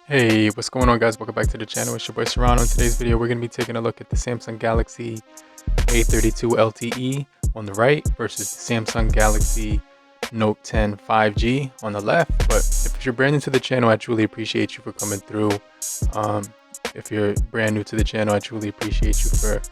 Hey, what's going on, guys? Welcome back to the channel. It's your boy Serrano. In today's video, we're going to be taking a look at the Samsung Galaxy A32 LTE on the right versus the Samsung Galaxy Note 10 5G on the left. But if you're brand new to the channel, I truly appreciate you for coming through. If you're brand new to the channel, I truly appreciate you for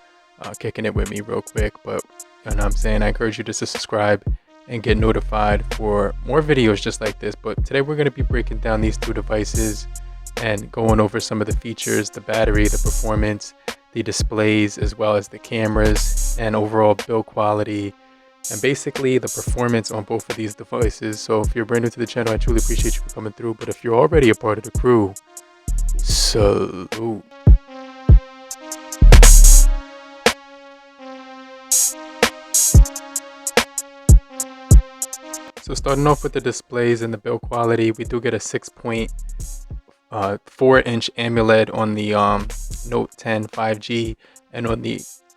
kicking it with me real quick. But you know what I'm saying? I encourage you just to subscribe and get notified for more videos just like this. But today we're going to be breaking down these two devices and going over some of the features, the battery, the performance, the displays, as well as the cameras and overall build quality, and basically the performance on both of these devices. So if you're brand new to the channel, I truly appreciate you for coming through. But if you're already a part of the crew, salute. So starting off with the displays and the build quality, we do get a 6.4-inch AMOLED on the Note 10 5G, and on the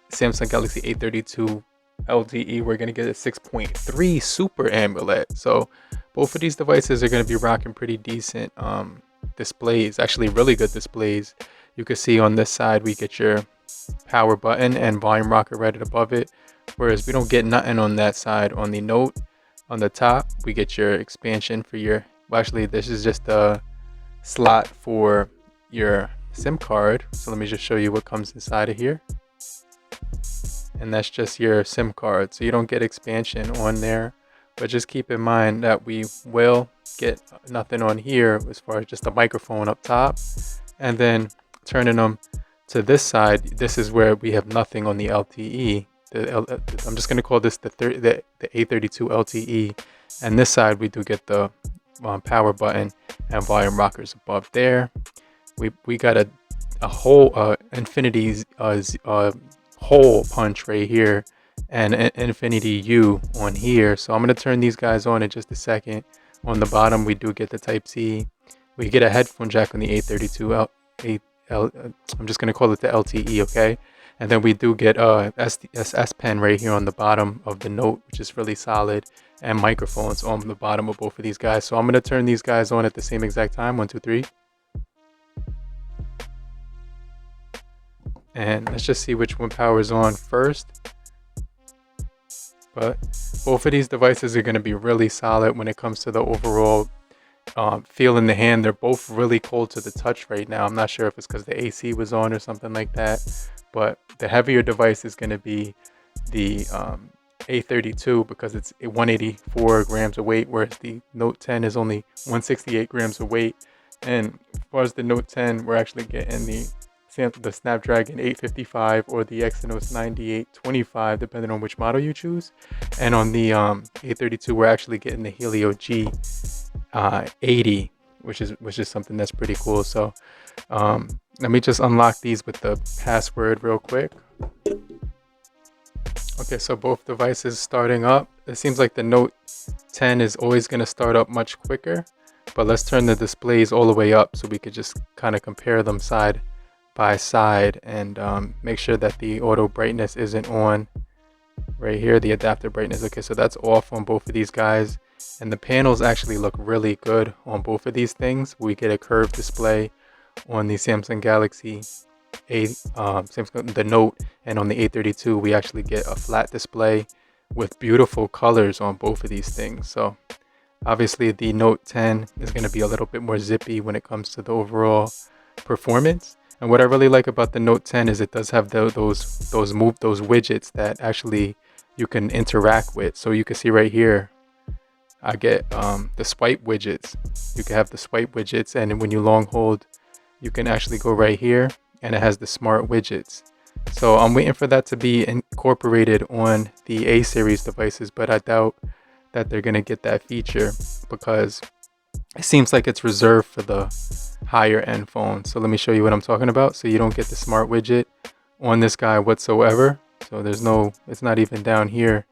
Samsung Galaxy A32 LTE, we're going to get a 6.3 Super AMOLED. So both of these devices are going to be rocking pretty decent displays, actually really good displays. You can see on this side, we get your power button and volume rocker right above it, whereas we don't get nothing on that side. On the Note, on the top, we get your expansion for your, well, actually this is just a slot for your SIM card. So let me just show you what comes inside of here, and that's just your SIM card. So you don't get expansion on there, but just keep in mind that we will get nothing on here as far as just a microphone up top. And then turning them to this side, this is where we have nothing on the LTE. I'm just going to call this the A32 LTE, and this side we do get the power button and volume rockers above there. We got a whole infinity hole punch right here, and an infinity U on here. So I'm going to turn these guys on in just a second. On the bottom, we do get the Type-C. We get a headphone jack on the A32 I'm just going to call it the LTE, okay? And then we do get a S Pen right here on the bottom of the Note, which is really solid, and microphones on the bottom of both of these guys. So I'm going to turn these guys on at the same exact time. 1, 2, 3. And let's just see which one powers on first. But both of these devices are going to be really solid when it comes to the overall feel in the hand. They're both really cold to the touch right now. I'm not sure if it's because the AC was on or something like that, but the heavier device is going to be the A32 because it's 184 grams of weight, whereas the Note 10 is only 168 grams of weight. And as far as the Note 10, we're actually getting the Snapdragon 855 or the Exynos 9825, depending on which model you choose. And on the A32, we're actually getting the Helio G80, which is something that's pretty cool. So let me just unlock these with the password real quick. Okay, so both devices starting up. It seems like the Note 10 is always going to start up much quicker, but let's turn the displays all the way up so we could just kind of compare them side by side and make sure that the auto brightness isn't on right here, the adaptive brightness. Okay, so that's off on both of these guys, and the panels actually look really good on both of these things. We get a curved display on the Samsung Galaxy the Note, and on the A32 we actually get a flat display with beautiful colors on both of these things. So obviously the Note 10 is going to be a little bit more zippy when it comes to the overall performance. And what I really like about the Note 10 is it does have those widgets that actually you can interact with. So you can see right here, I get the swipe widgets. You can have the swipe widgets, and when you long hold, you can actually go right here, and it has the smart widgets. So I'm waiting for that to be incorporated on the A series devices, but I doubt that they're going to get that feature because it seems like it's reserved for the higher end phones. So let me show you what I'm talking about. So you don't get the smart widget on this guy whatsoever. So it's not even down here.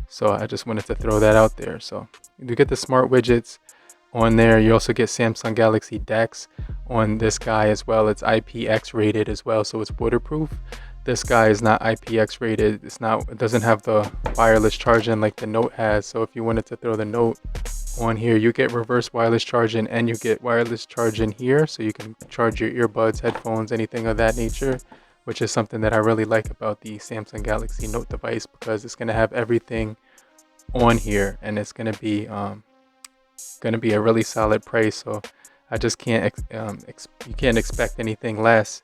So I just wanted to throw that out there. So you get the smart widgets on there. You also get Samsung Galaxy Dex on this guy as well. It's IPX rated as well, so it's waterproof. This guy is not IPX rated. It doesn't have the wireless charging like the Note has. So if you wanted to throw the Note on here. You get reverse wireless charging and you get wireless charging here, so you can charge your earbuds, headphones, anything of that nature, which is something that I really like about the Samsung Galaxy Note device, because it's going to have everything on here, and it's going to be a really solid price. So I just can't you can't expect anything less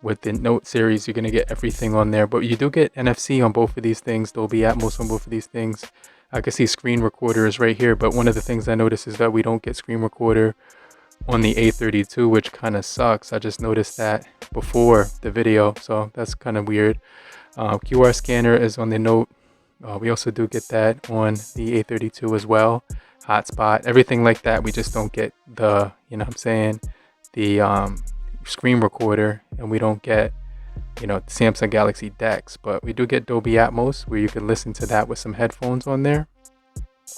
with the Note series. You're going to get everything on there, but you do get NFC on both of these things, Dolby Atmos on both of these things. I can see screen recorders right here, but one of the things I noticed is that we don't get screen recorder on the A32, which kind of sucks. I just noticed that before the video, so that's kind of weird. QR scanner is on the Note. We also do get that on the A32 as well. Hotspot, everything like that. We just don't get the, you know what I'm saying, the screen recorder, and we don't get, you know, Samsung Galaxy Dex, but we do get Dolby Atmos, where you can listen to that with some headphones on there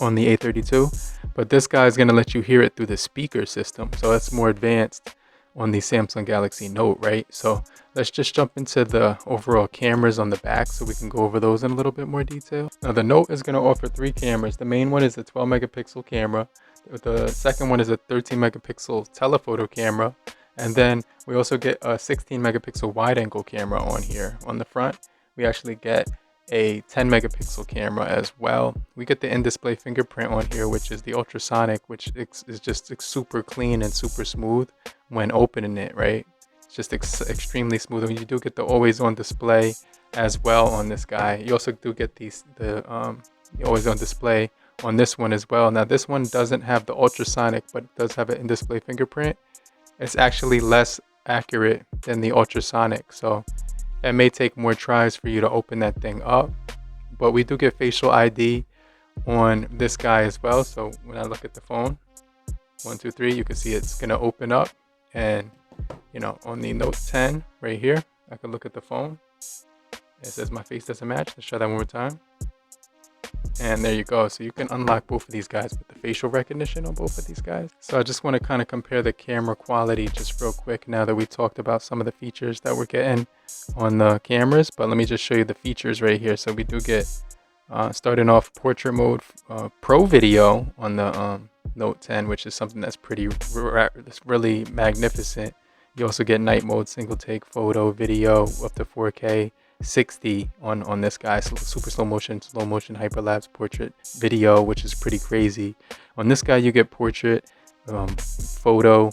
on the A32. But this guy is going to let you hear it through the speaker system, so that's more advanced on the Samsung Galaxy Note, right? So let's just jump into the overall cameras on the back so we can go over those in a little bit more detail. Now the Note is going to offer 3 cameras. The main one is a 12 megapixel camera. The second one is a 13 megapixel telephoto camera. And then we also get a 16 megapixel wide angle camera on here. On the front, we actually get a 10 megapixel camera as well. We get the in-display fingerprint on here, which is the ultrasonic, which is just super clean and super smooth when opening it, right? It's just extremely smooth. And you do get the always-on display as well on this guy. You also do get the always-on display on this one as well. Now this one doesn't have the ultrasonic, but it does have an in-display fingerprint. It's actually less accurate than the ultrasonic, so it may take more tries for you to open that thing up. But we do get facial ID on this guy as well. So when I look at the phone, 1, 2, 3, you can see it's gonna open up. And you know, on the Note 10 right here, I can look at the phone. It says my face doesn't match. Let's try that one more time. And there you go. So you can unlock both of these guys with the facial recognition on both of these guys. So I just want to kind of compare the camera quality just real quick now that we talked about some of the features that we're getting on the cameras. But let me just show you the features right here. So we do get, starting off, portrait mode, pro video on the Note 10, which is something that's really magnificent. You also get night mode, single take photo, video up to 4K. 60 on this guy, so super slow motion, hyperlapse, portrait, video, which is pretty crazy. On this guy you get portrait, photo,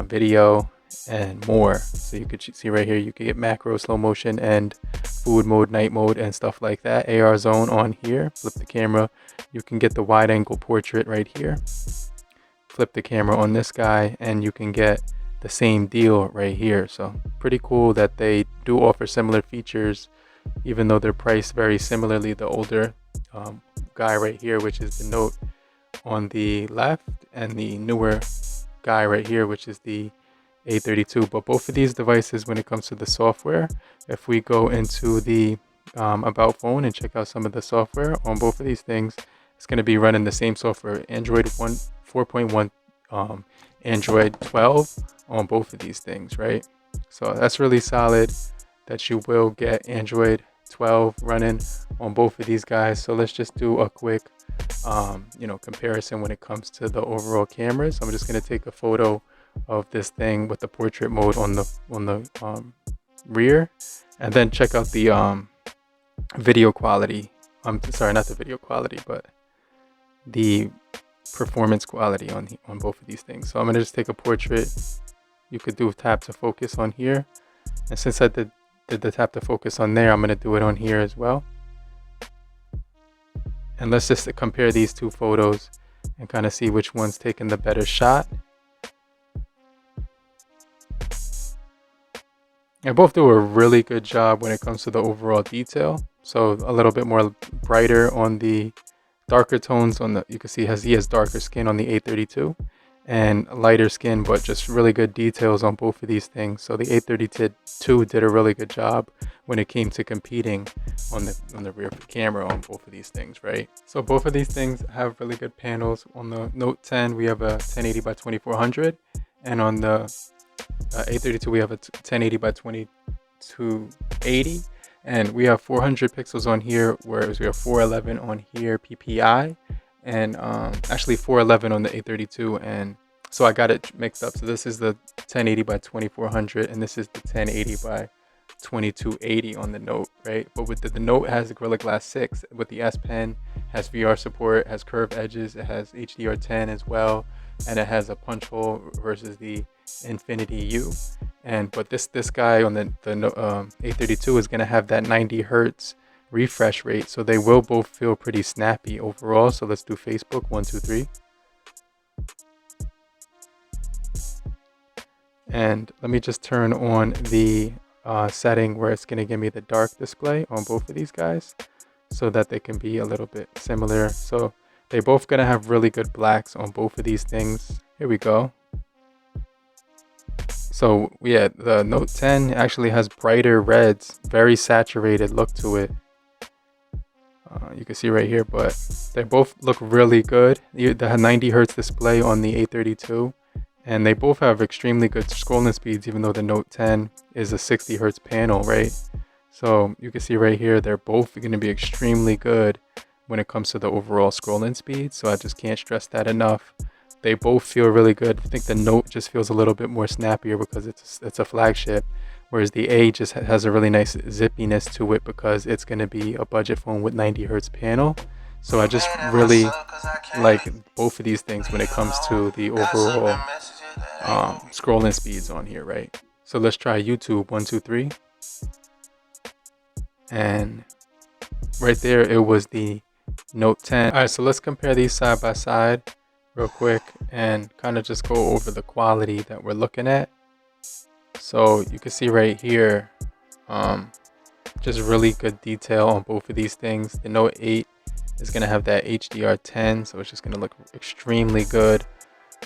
video, and more. So you could see right here, you can get macro, slow motion, and food mode, night mode, and stuff like that. AR zone on here. Flip the camera, you can get the wide angle portrait right here. Flip the camera on this guy, and you can get the same deal right here. So pretty cool that they do offer similar features, even though they're priced very similarly. The older guy right here, which is the Note on the left, and the newer guy right here, which is the A32. But both of these devices, when it comes to the software, if we go into the about phone and check out some of the software on both of these things, it's going to be running the same software, Android 4.1, Android 12 on both of these things, right? So that's really solid that you will get Android 12 running on both of these guys. So let's just do a quick comparison when it comes to the overall cameras. I'm just going to take a photo of this thing with the portrait mode on the rear, and then check out the video quality. Sorry, not the video quality, but the performance quality on both of these things. So I'm going to just take a portrait. You could do tap to focus on here, and since I did the tap to focus on there, I'm going to do it on here as well. And let's just compare these two photos and kind of see which one's taking the better shot. They both do a really good job when it comes to the overall detail. So a little bit more brighter on the darker tones on the, you can see he has darker skin on the A32 and lighter skin, but just really good details on both of these things. So the A32 did a really good job when it came to competing on the rear camera on both of these things, right? So both of these things have really good panels. On the Note 10 we have a 1080 by 2400, and on the A32 we have a 1080 by 2280, and we have 400 pixels on here, whereas we have 411 on here PPI, and actually 411 on the A32, and so I got it mixed up. So this is the 1080 by 2400, and this is the 1080 by 2280 on the Note, right? But with the Note has the Gorilla Glass 6, with the S Pen has VR support, has curved edges, it has HDR10 as well, and it has a punch hole versus the Infinity U. And but this guy on the A32 is gonna have that 90 hertz refresh rate, so they will both feel pretty snappy overall. So let's do Facebook, 1 2 3, and let me just turn on the setting where it's going to give me the dark display on both of these guys so that they can be a little bit similar. So they're both going to have really good blacks on both of these things. Here we go. So yeah, the Note 10 actually has brighter reds, very saturated look to it. You can see right here, but they both look really good. The 90 hertz display on the A32, and they both have extremely good scrolling speeds, even though the Note 10 is a 60 hertz panel, right? So you can see right here, they're both going to be extremely good when it comes to the overall scrolling speed. So I just can't stress that enough. They both feel really good. I think the Note just feels a little bit more snappier because it's a flagship, whereas the A just has a really nice zippiness to it because it's going to be a budget phone with 90 hertz panel. So I just really like both of these things when it comes to the overall scrolling speeds on here, right? So let's try YouTube, 1 2 3, and right there it was the Note 10. All right, so let's compare these side by side real quick and kind of just go over the quality that we're looking at. So you can see right here, just really good detail on both of these things. The Note 8 is going to have that HDR10, so it's just going to look extremely good.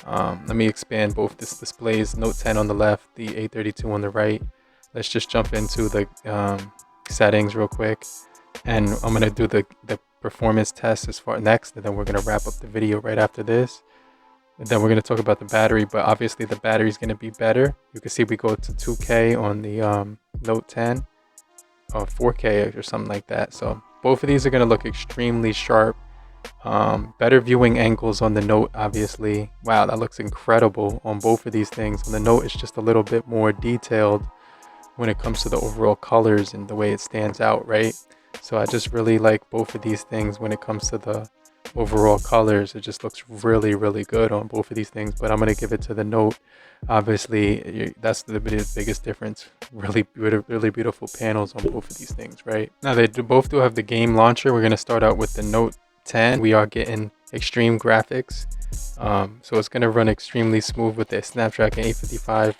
Let me expand both these displays. Note 10 on the left, the A32 on the right. Let's just jump into the settings real quick, and I'm going to do the performance test as far next, and then we're going to wrap up the video right after this. And then we're going to talk about the battery, but obviously the battery is going to be better. You can see we go to 2K on the Note 10, or 4K or something like that. So both of these are going to look extremely sharp. Better viewing angles on the Note, obviously. Wow, that looks incredible on both of these things. On the Note, it's just a little bit more detailed when it comes to the overall colors and the way it stands out, right? So I just really like both of these things when it comes to the overall colors. It just looks really, really good on both of these things, but I'm going to give it to the Note. Obviously, that's the biggest difference. Really beautiful panels on both of these things, right? Now, they both do have the game launcher. We're going to start out with the Note 10. We are getting extreme graphics, so it's going to run extremely smooth with the Snapdragon 855.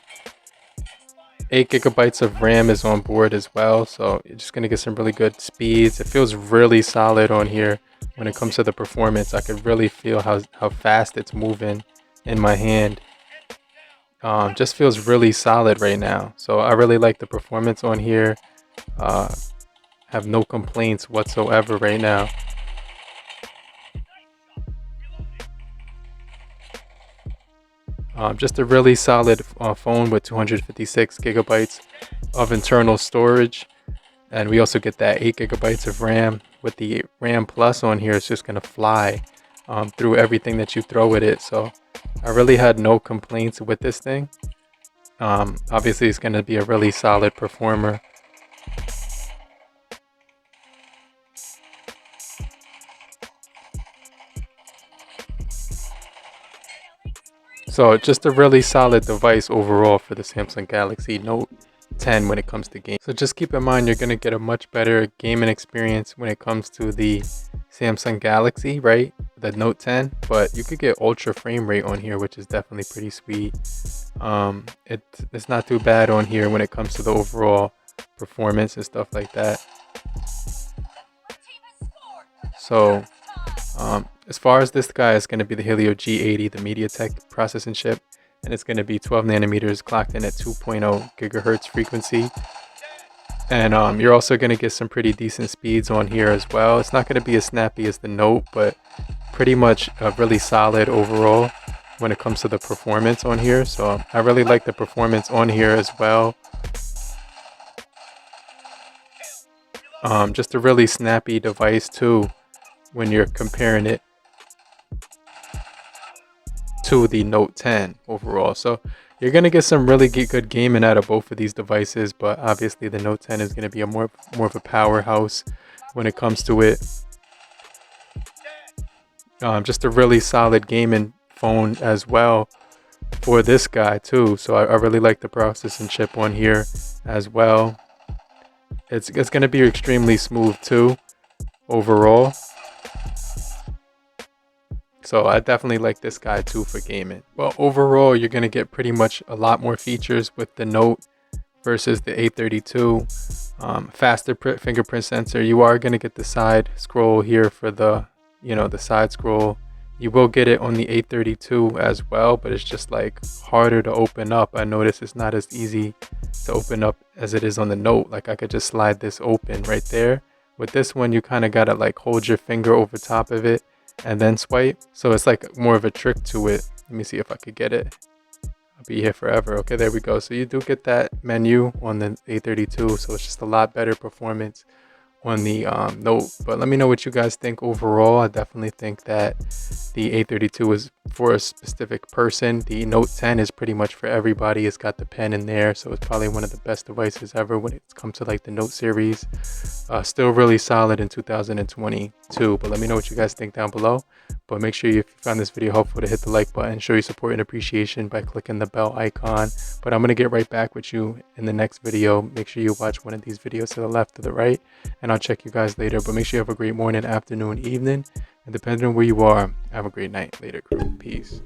8 gigabytes of RAM is on board as well, so you're just going to get some really good speeds. It feels really solid on here when it comes to the performance. I could really feel how fast it's moving in my hand. Just feels really solid right now, so I really like the performance on here. Have no complaints whatsoever right now. Just a really solid phone with 256 gigabytes of internal storage, and we also get that 8 gigabytes of RAM. With the RAM Plus on here, it's just gonna fly through everything that you throw at it. So I really had no complaints with this thing. Obviously, it's gonna be a really solid performer. So just a really solid device overall for the Samsung Galaxy Note 10 when it comes to games. So just keep in mind, you're going to get a much better gaming experience when it comes to the Samsung Galaxy, right? The Note 10, but you could get ultra frame rate on here, which is definitely pretty sweet. It's not too bad on here when it comes to the overall performance and stuff like that. So as far as this guy, is going to be the Helio G80, the MediaTek processing chip, and it's going to be 12 nanometers clocked in at 2.0 gigahertz frequency. And you're also going to get some pretty decent speeds on here as well. It's not going to be as snappy as the Note, but pretty much really solid overall when it comes to the performance on here. So I really like the performance on here as well. Just a really snappy device too when you're comparing it to the Note 10 overall. So you're gonna get some really good gaming out of both of these devices, but obviously the Note 10 is gonna be a more of a powerhouse when it comes to it. Just a really solid gaming phone as well for this guy too. So I really like the processing chip on here as well. It's gonna be extremely smooth too overall. So I definitely like this guy too for gaming. Well, overall, you're gonna get pretty much a lot more features with the Note versus the A32. Faster fingerprint sensor. You are gonna get the side scroll here for the, the side scroll. You will get it on the A32 as well, but it's just like harder to open up. I notice it's not as easy to open up as it is on the Note. Like I could just slide this open right there. With this one, you kind of gotta like hold your finger over top of it and then swipe. So it's like more of a trick to it. Let me see if I could get it. I'll be here forever. Okay, there we go. So you do get that menu on the A32. So it's just a lot better performance on the Note. But let me know what you guys think overall. I definitely think that the A32 is for a specific person. The Note 10 is pretty much for everybody. It's got the pen in there, so it's probably one of the best devices ever when it comes to like the Note series. Still really solid in 2022. But let me know what you guys think down below. But make sure if you found this video helpful to hit the like button, show your support and appreciation by clicking the bell icon. But I'm going to get right back with you in the next video. Make sure you watch one of these videos to the left or the right, and I'll check you guys later. But make sure you have a great morning, afternoon, evening, and depending on where you are, have a great night. Later, crew. Peace.